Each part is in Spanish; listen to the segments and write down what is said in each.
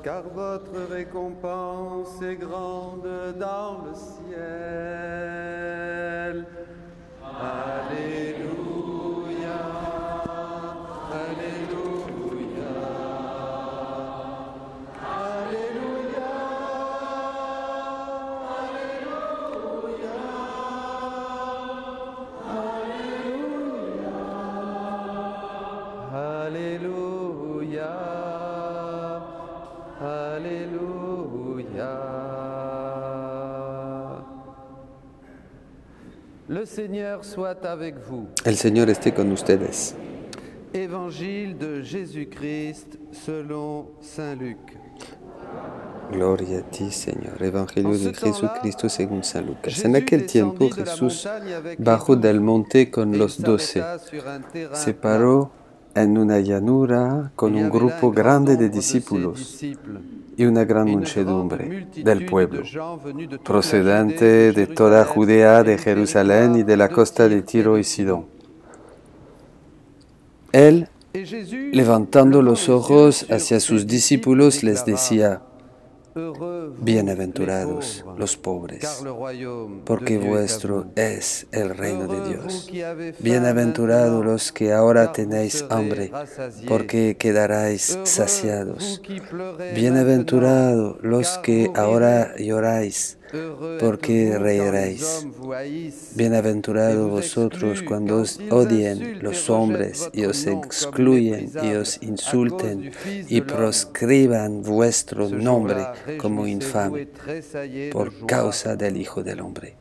car votre récompense est grande dans le ciel. Alléluia, Alléluia, Alléluia, Alléluia, Alléluia. Le Seigneur soit avec vous. El Señor esté con ustedes. Évangile de Jésus-Christ selon Saint Luc. Gloria a ti, Señor. Evangelio de Jesucristo según San Lucas. En aquel tiempo Jesús bajó del monte con los 12. Se paró en una llanura con un grupo grande de discípulos y una gran muchedumbre del pueblo, procedente de toda Judea, de Jerusalén y de la costa de Tiro y Sidón. Él, levantando los ojos hacia sus discípulos, les decía: bienaventurados los pobres, porque vuestro es el reino de Dios. Bienaventurados los que ahora tenéis hambre, porque quedaréis saciados. Bienaventurados los que ahora lloráis, porque reiréis. Bienaventurados vosotros cuando os odien los hombres y os excluyen y os insulten y proscriban vuestro nombre como infame por causa del Hijo del Hombre.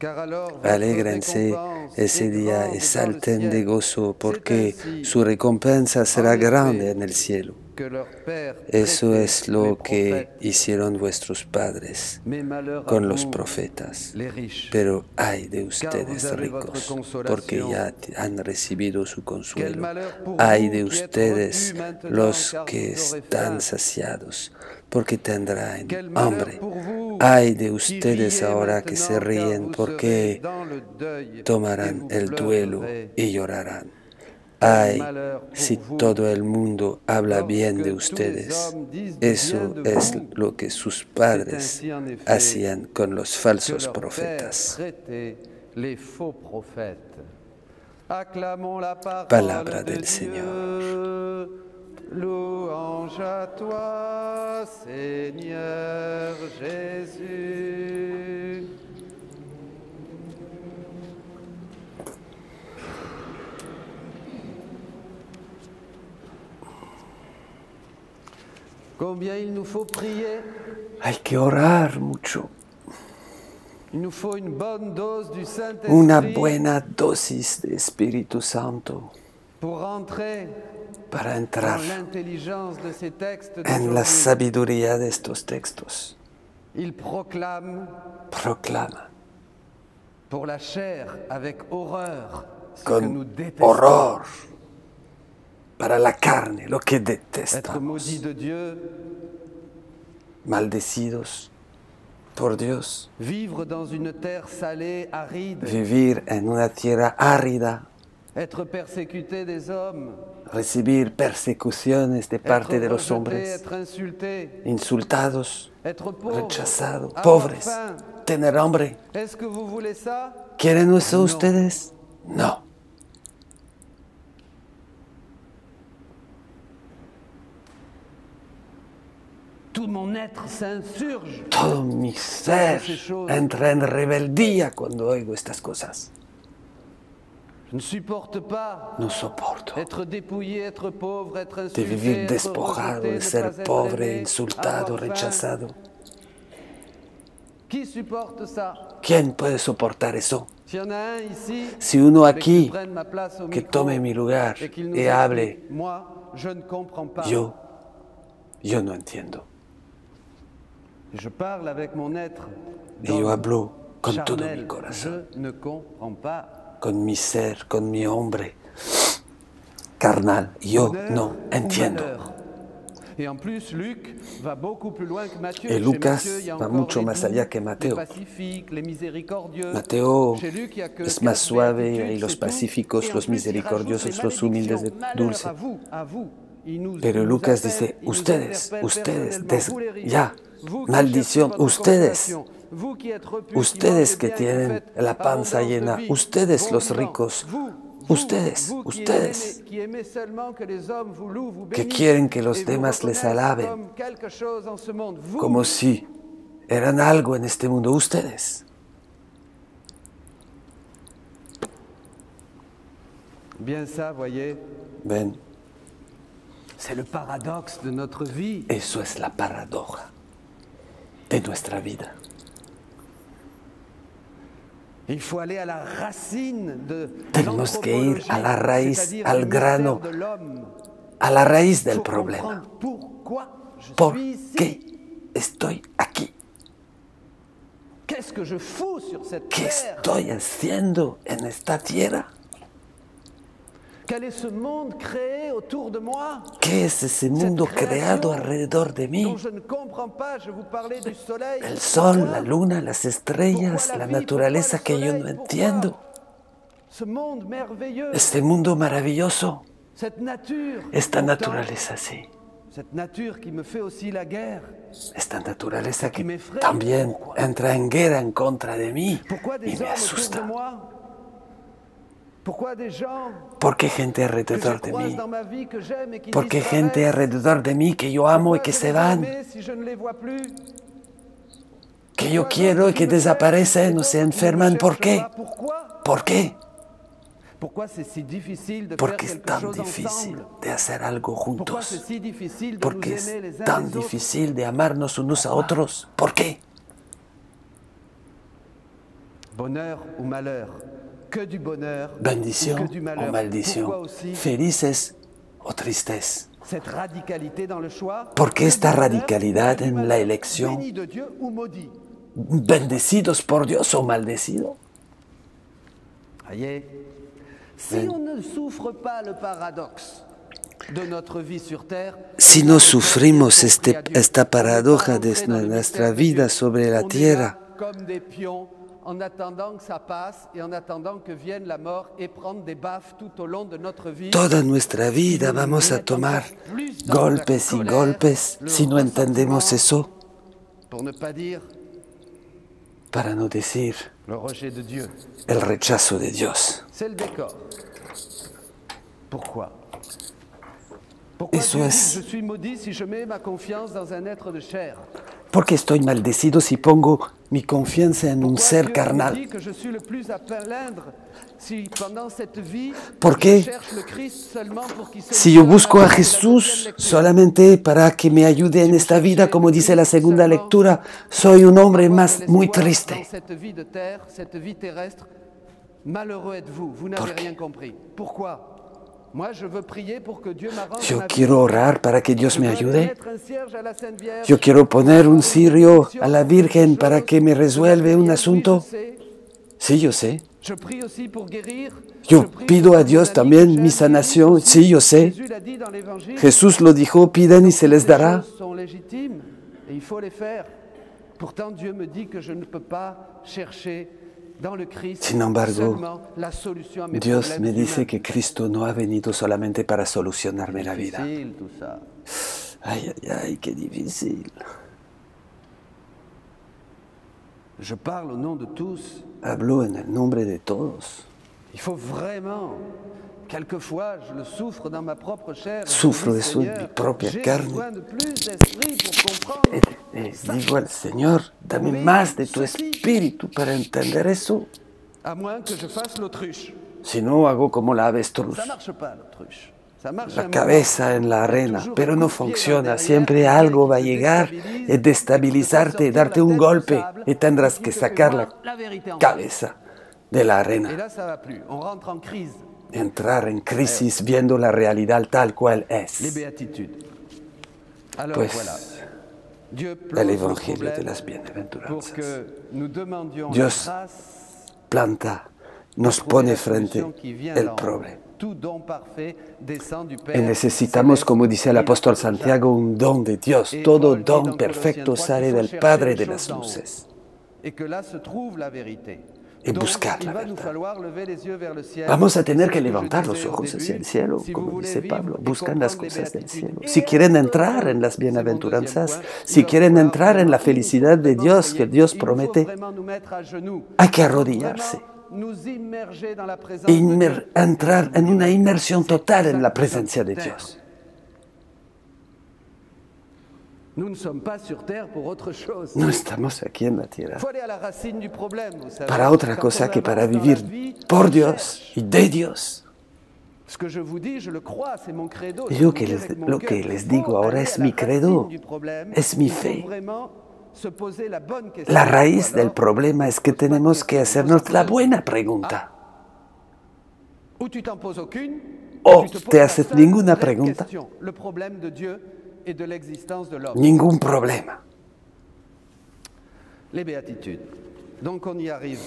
Alégrense ese día y salten de gozo, porque su recompensa será grande en el cielo. Eso es lo que hicieron vuestros padres con los profetas. Pero ay de ustedes ricos, porque ya han recibido su consuelo. Ay de ustedes los que están saciados, porque tendrán hambre. Ay de ustedes ahora que se ríen, porque tomarán el duelo y llorarán. Ay, si todo el mundo habla bien de ustedes. Eso es lo que sus padres hacían con los falsos profetas. Palabra del Señor. Louange à toi, Seigneur Jésus. Combien il nous faut prier. Hay que orar mucho. Il nous faut une bonne dose du Saint-Esprit. Una buena dosis de Espíritu Santo pour rentrer para entrar dans l'intelligence de ces textes en la sabiduría de estos textos. Il proclame pour la chair avec horreur ce que nous con détestons. horror para la carne lo que Être detestamos. maudit de Dieu, Maldecidos por Dios. vivre dans une terre salée, aride, Vivir en una tierra árida. être persécuté des hommes, Recibir persecuciones de parte être de los rejeté, hombres. être insulté, Insultados, être pauvre, rechazados, avoir pobres, faim. tener hambre. Est-ce que vous voulez ça? ¿Quieren eso No. ustedes? No. Tout mon être s'insurge. Todo mi ser entra en rebeldía cuando oigo estas cosas. Je ne supporte pas No soporto être dépouillé, être pauvre, être de insulté, vivir être despojado, rejeté, de ne ser pas être pobre, aimé, insultado, avoir faim. rechazado. Qui supporte ça? ¿Quién puede soportar eso? S'il y en a un ici Si uno mais aquí qui prenne ma place au que micro tome mi lugar et qu'il nous y hable, explique, moi, je ne comprends pas. yo no entiendo. Je parle avec mon être Y yo hablo con todo mi charnel. corazón, Je ne comprends pas. con mi ser, con mi hombre carnal. Yo Bonheur no ou entiendo. malheur. Et en plus, Luc va beaucoup plus loin que Matthieu. Et Chez Lucas Matthieu, il y a va encore mucho les más doux, allá que les Mateo. pacifiques, les miséricordieux. Mateo Chez Luc, il y a que es más 4 suave, béatitudes, y los c'est tout. pacíficos, Et en los plus, il rajoute misericordiosos, les los humildes, malédictions. dulces. Malheur à vous, Pero Lucas dice, ustedes, ya, maldición, ustedes que tienen la panza llena, ustedes los ricos, ustedes, que quieren que los demás les alaben, como si eran algo en este mundo, ustedes. Ven, eso es la paradoja de nuestra vida. Tenemos que ir a la raíz, al grano, a la raíz del problema. ¿Por qué estoy aquí? ¿Qué estoy haciendo en esta tierra? ¿Qué es ese mundo creado alrededor de mí? El sol, la luna, las estrellas, la naturaleza que yo no entiendo. Este mundo maravilloso, esta naturaleza, sí. Esta naturaleza que también entra en guerra en contra de mí y me asusta. ¿Por qué gente alrededor de mí? ¿Por qué gente alrededor de mí que yo amo y que se van? Que yo quiero y que desaparecen o se enferman. ¿Por qué? ¿Por qué? Porque es tan difícil de hacer algo juntos. Porque es tan difícil de amarnos unos a otros. ¿Por qué? Bendición o maldición, felices o tristes. Porque esta radicalidad en la elección, bendecidos por Dios o maldecidos. Si no sufrimos esta paradoja de nuestra vida sobre la tierra, en attendant que ça passe et en attendant que vienne la mort et prendre des baffes tout au long de notre vie. Toda nuestra vida vamos a tomar golpes y golpes si no entendemos eso. Para no decir el rechazo de Dios. Eso es. Porque estoy maldecido si pongo mi confianza en un ser carnal. ¿Por qué? Si yo busco a Jesús solamente para que me ayude en esta vida, como dice la segunda lectura, soy un hombre muy triste. ¿Por qué? Yo quiero orar para que Dios me ayude. Yo quiero poner un cirio a la Virgen para que me resuelva un asunto. Sí, yo sé. Yo pido a Dios también mi sanación. Sí, yo sé. Jesús lo dijo, pidan y se les dará. Sin embargo, Dios me dice que Cristo no ha venido solamente para solucionarme la vida. Ay, ay, ay, qué difícil. Hablo en el nombre de todos. Sufro eso en mi propia carne. Digo al Señor, dame más de tu espíritu para entender eso. Si no, hago como la avestruz. La cabeza en la arena, pero no funciona. Siempre algo va a llegar y destabilizarte, darte un golpe y tendrás que sacar la cabeza de la arena. Entrar en crisis viendo la realidad tal cual es. Pues el Evangelio de las Bienaventuranzas. Dios planta, nos pone frente el problema. Y necesitamos, como dice el apóstol Santiago, un don de Dios. Todo don perfecto sale del Padre de las luces. y buscar la verdad. Vamos a tener que levantar los ojos hacia el cielo, como dice Pablo, buscan las cosas del cielo. Si quieren entrar en las bienaventuranzas, si quieren entrar en la felicidad de Dios que Dios promete, hay que arrodillarse, entrar en una inmersión total en la presencia de Dios. No estamos aquí en la tierra para otra cosa que para vivir por Dios y de Dios. Y lo que les digo ahora es mi credo, es mi fe. La raíz del problema es que tenemos que hacernos la buena pregunta. O te haces ninguna pregunta, ningún problema. Les béatitudes. Donc on y arrive.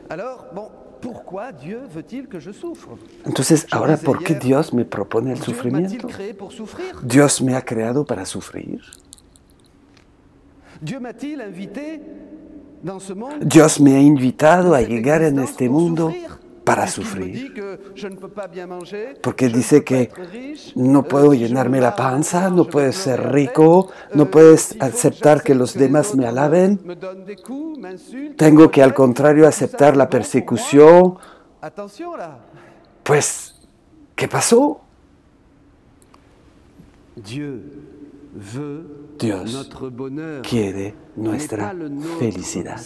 Alors, bon, pourquoi Dieu veut-il que je souffre? Entonces, ahora, ¿por qué Dios me propone el sufrimiento? ¿Dios me ha creado para sufrir? ¿Dios me ha invitado a llegar en este mundo para sufrir? Porque dice que no puedo llenarme la panza, no puedo ser rico, no puedo aceptar que los demás me alaben. Tengo que, al contrario, aceptar la persecución. Pues, ¿qué pasó? Dios quiere nuestra felicidad,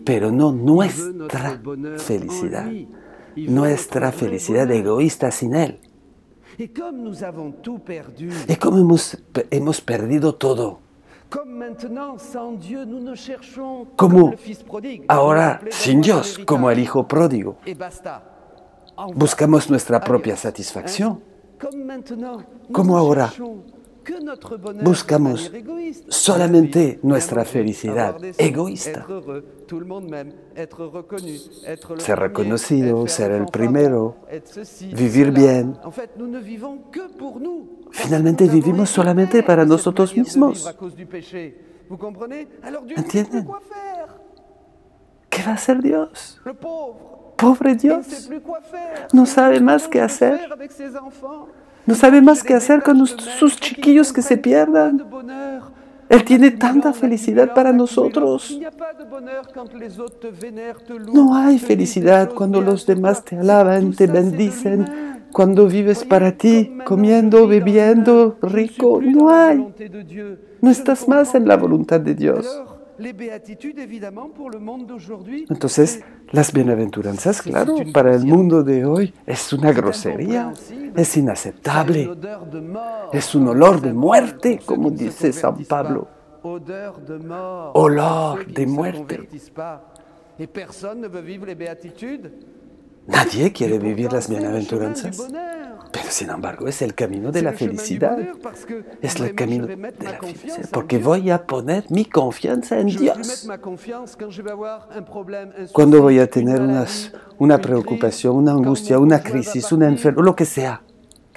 pero no nuestra felicidad. Nuestra felicidad egoísta sin Él. Y como hemos perdido todo, como ahora sin Dios, como el Hijo pródigo, buscamos nuestra propia satisfacción. Como ahora buscamos solamente nuestra felicidad egoísta. Ser reconocido, ser el primero, vivir bien. Finalmente vivimos solamente para nosotros mismos. ¿Entienden? ¿Qué va a hacer Dios? Pobre Dios. No sabe más qué hacer. No sabe más qué hacer con sus chiquillos que se pierdan. Él tiene tanta felicidad para nosotros. No hay felicidad cuando los demás te alaban, te bendicen, cuando vives para ti, comiendo, bebiendo, rico. No hay. No estás más en la voluntad de Dios. Entonces, las bienaventuranzas, claro, para el mundo de hoy es una grosería, es inaceptable, es un olor de muerte, como dice San Pablo. Olor de muerte. Nadie quiere vivir las bienaventuranzas, pero sin embargo es el camino de la felicidad. Es el camino de la felicidad, porque voy a poner mi confianza en Dios. Cuando voy a tener una preocupación, una angustia, una crisis, una enfermedad, lo que sea,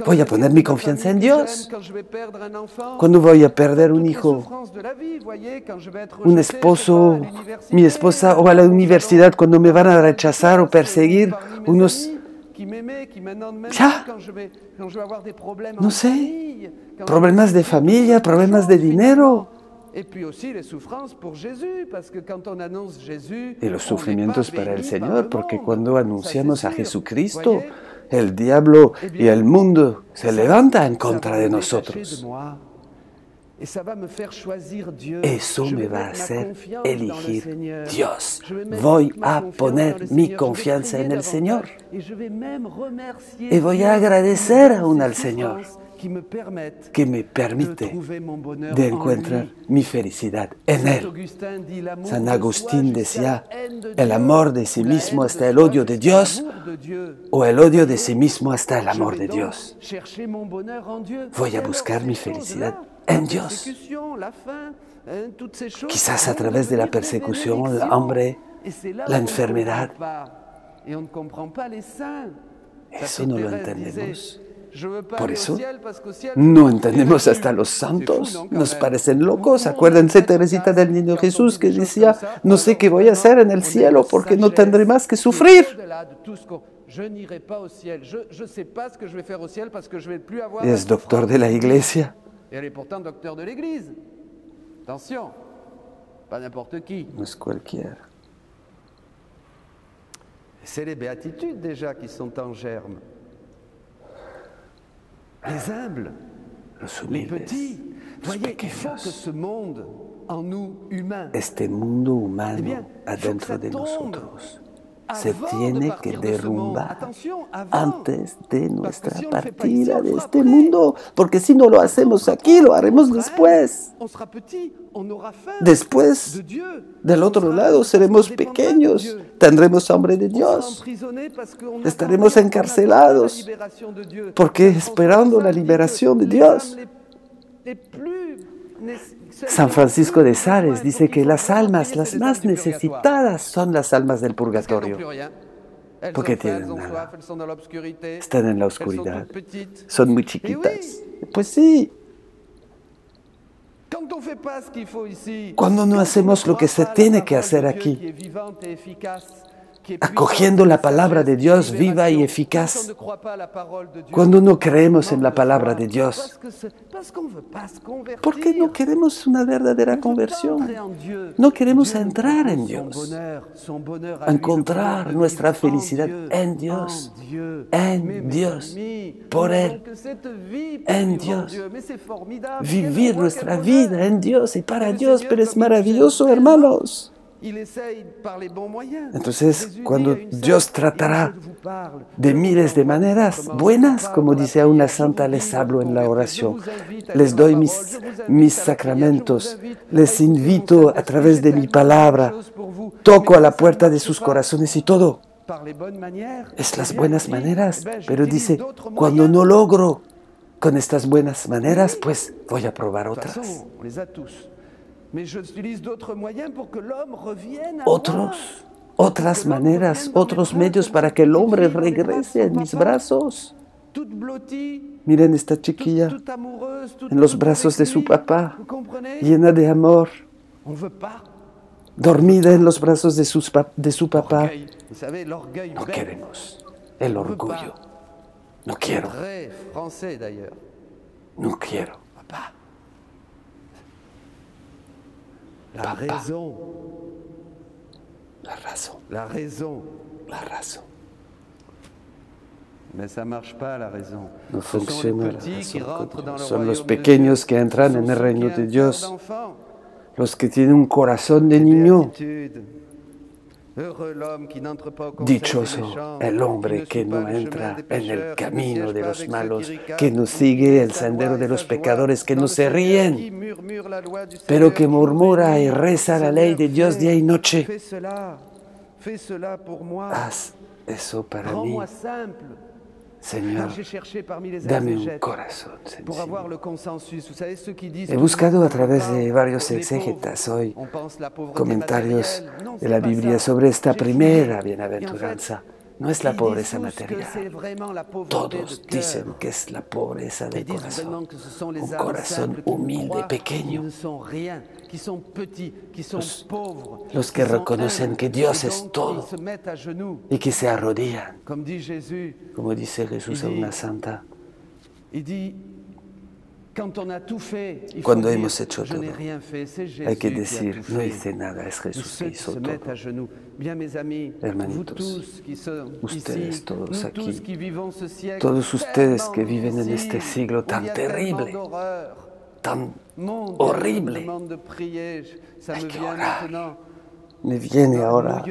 voy a poner mi confianza en Dios. Cuando voy a perder un hijo, un esposo, mi esposa, o a la universidad, cuando me van a rechazar o perseguir, ya, no sé, problemas de familia, problemas de dinero. Y los sufrimientos para el Señor, porque cuando anunciamos a Jesucristo, el diablo y el mundo se levantan en contra de nosotros. Eso me va a hacer elegir Dios. Voy a poner mi confianza en el Señor. Y voy a agradecer aún al Señor que me permite de encontrar mi felicidad en Él. San Agustín decía, el amor de sí mismo hasta el odio de Dios, o el odio de sí mismo hasta el amor de Dios. Voy a buscar mi felicidad en Dios. Quizás a través de la persecución, el hambre, la enfermedad. Eso no lo entendemos. Por eso no entendemos hasta los santos, nos parecen locos. Acuérdense Teresita del Niño Jesús que decía, no sé qué voy a hacer en el cielo porque no tendré más que sufrir. Y es doctor de la iglesia. No es cualquiera. C'est les béatitudes déjà qui sont en germe. Les humbles, les petits. Voyez, il faut que ce monde en nous, humain, este mundo humano adentro de nosotros se tiene que derrumbar antes de nuestra partida de este mundo, porque si no lo hacemos aquí, lo haremos después. Después, del otro lado, seremos pequeños, tendremos hambre de Dios, estaremos encarcelados, porque esperando la liberación de Dios. San Francisco de Sales dice que las almas, las más necesitadas, son las almas del purgatorio. Porque tienen nada. Están en la oscuridad. Son muy chiquitas. Pues sí. Cuando no hacemos lo que se tiene que hacer aquí, acogiendo la palabra de Dios viva y eficaz, cuando no creemos en la palabra de Dios, ¿por qué no queremos una verdadera conversión? No queremos entrar en Dios, encontrar nuestra felicidad en Dios, por Él, en Dios, vivir nuestra vida en Dios y para Dios, pero es maravilloso, hermanos. Entonces, cuando Dios tratará de miles de maneras buenas, como dice a una santa, les hablo en la oración, les doy mis sacramentos, les invito a través de mi palabra, toco a la puerta de sus corazones y todo. Es las buenas maneras, pero dice, cuando no logro con estas buenas maneras, pues voy a probar otras. Otras maneras, otros medios para que el hombre regrese en mis brazos. Miren esta chiquilla en los brazos de su papá, llena de amor, dormida en los brazos de su papá. No queremos el orgullo. No quiero. No quiero. La raison. La razón. La raison. La razón. Mais ça marche pas, la raison. No funciona la razón. Son los pequeños que entran en el reino de Dios, los que tienen un corazón de niño. Dichoso el hombre que no entra en el camino de los malos, que no sigue el sendero de los pecadores, que no se ríen, pero que murmura y reza la ley de Dios día y noche. Haz eso para mí, Señor. Dame un corazón sencillo. He buscado a través de varios exégetas hoy comentarios de la Biblia sobre esta primera bienaventuranza. No es la pobreza material. Todos dicen que es la pobreza del corazón. Un corazón humilde, pequeño. Los que reconocen que Dios es todo y que se arrodillan. Como dice Jesús a una santa. Cuando hemos hecho todo, hay que decir, no hice nada, es Jesús que hizo todo. Hermanitos, ustedes todos aquí, todos ustedes que viven en este siglo tan terrible, tan horrible, hay que orar. Me viene ahora,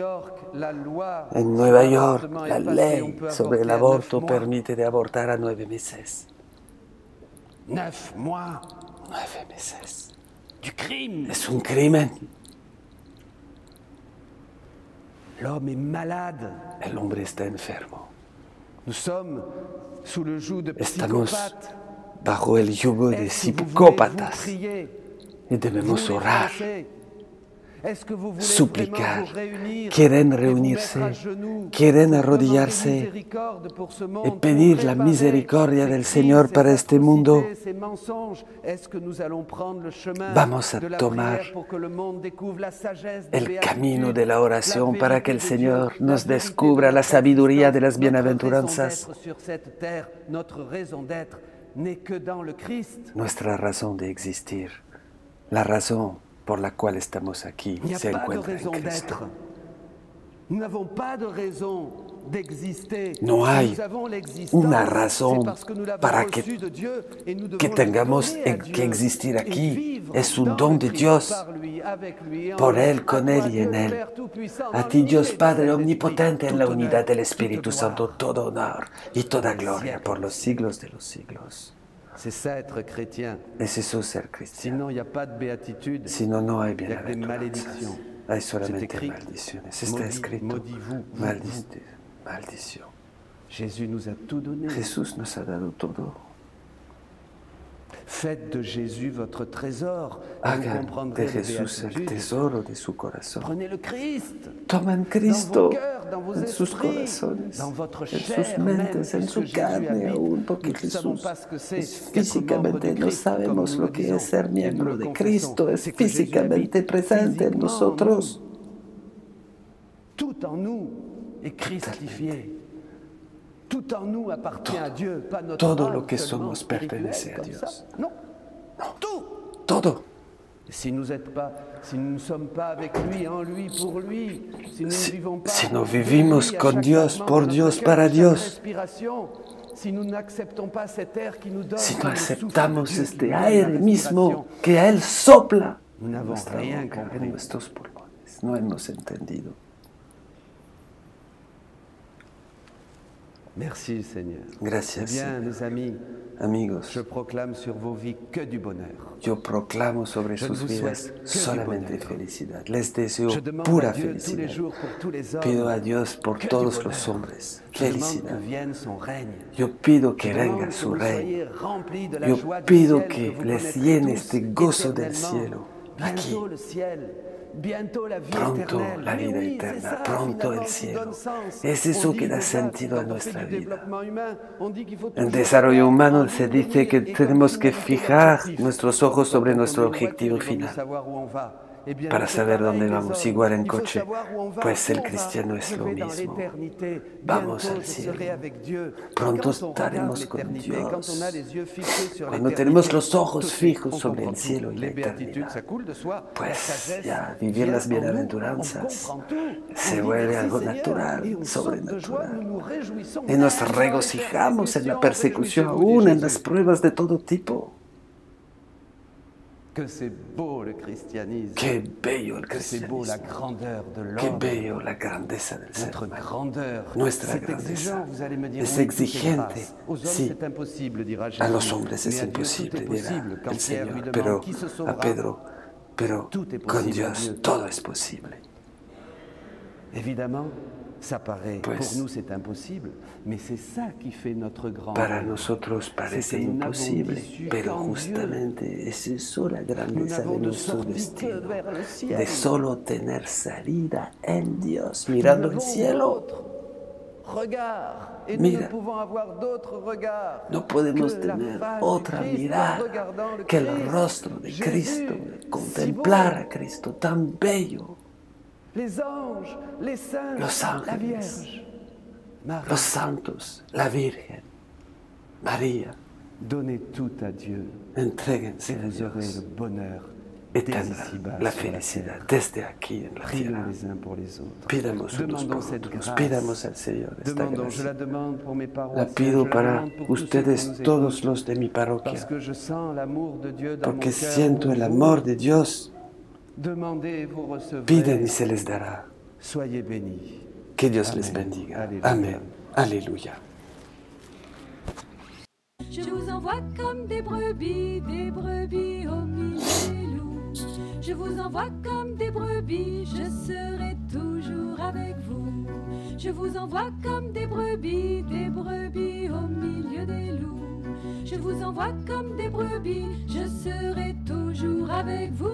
en Nueva York, la ley sobre el aborto permite de abortar a 9 meses. 9 meses. Es un crimen. El hombre está enfermo. Estamos bajo el yugo de psicópatas y debemos orar. suplicar, quieren reunirse, quieren arrodillarse y pedir la misericordia del Señor para este mundo. Vamos a tomar el camino de la oración para que el Señor nos descubra la sabiduría de las bienaventuranzas. Nuestra razón de existir, la razón por la cual estamos aquí, se encuentra en Cristo. No hay una razón para que tengamos que existir aquí. Es un don de Dios, por Él, con Él y en Él. A ti, Dios Padre Omnipotente, en la unidad del Espíritu Santo, todo honor y toda gloria por los siglos de los siglos. Es eso ser cristiano. Si no, no hay bienaventuranzas. Hay solamente maldiciones. Está escrito, maldición. Jesús nos ha dado todo. Faites de Jésus votre trésor. Hagan de Jesús el tesoro de su corazón. Prenez le Christ. Tomen Cristo en sus corazones, en sus mentes, en su carne aún, porque Jesús físicamente no sabemos lo que es ser miembro de Cristo, es físicamente presente en nosotros. Tout en nous est christifié. Tout en nous appartient à Dieu, pas notre todo lo que somos pertenece a Dios. No, todo. Si nous ne sommes pas avec lui, en lui, pour lui, si nous ne vivons pas, si no vivimos con Dios, por Dios, para Dios, si nous n'acceptons pas cet air qui nous donne, si no aceptamos este aire mismo que a Él sopla, nous n'avons rien compris. Nuestros pulmones, no hemos entendido. Merci Seigneur. Gracias. Bien, mes amis, amigos, je proclame sur vos vies que du bonheur. Yo proclamo sobre sus vidas solamente felicidad. Les deseo pura felicidad. Pido a Dios por todos los hombres felicidad. Yo pido que venga su reino. Yo pido que les llene este gozo del cielo aquí. Pronto la vida eterna, pronto el cielo. Es eso que da sentido a nuestra vida. En desarrollo humano se dice que tenemos que fijar nuestros ojos sobre nuestro objetivo final para saber dónde vamos, igual en coche. Pues el cristiano es lo mismo. Vamos al cielo. Pronto estaremos con Dios. Cuando tenemos los ojos fijos sobre el cielo y la eternidad, pues ya vivir las bienaventuranzas se vuelve algo natural, sobrenatural. Y nos regocijamos en la persecución, aún en las pruebas de todo tipo. Que c'est beau le christianisme. Qué bello el cristianismo. C'est beau la grandeur de l'homme. Qué bello la grandeza del ser humano. Nuestra grandeza es exigente. Sí, a los hombres es imposible, dirá el Señor, pero a Pedro, pero con Dios todo es posible. Évidemment, ça paraît, pues, pour nous c'est impossible, mais c'est ça qui fait notre grandeur. Para nosotros parece imposible, pero justamente es eso la grandeza de nuestro destino, de solo tener salida en Dios, mirando el cielo. Mira, no podemos tener otra mirada que el rostro de Cristo, de contemplar a Cristo tan bello. Los ángeles, los santos, la Virgen, María, entréguense a Dios y tendrán la felicidad desde aquí en la tierra. Pidamos unos por otros, pidamos al Señor esta gracia. La pido para ustedes, todos los de mi parroquia, porque siento el amor de Dios. Piden y se les dará. Que Dios les bendiga. Amén. Aleluya. Je vous envoie comme des brebis au milieu des loups. Je vous envoie comme des brebis, je serai toujours avec vous. Je vous envoie comme des brebis au milieu des loups. Je vous envoie comme des brebis, je serai toujours avec vous.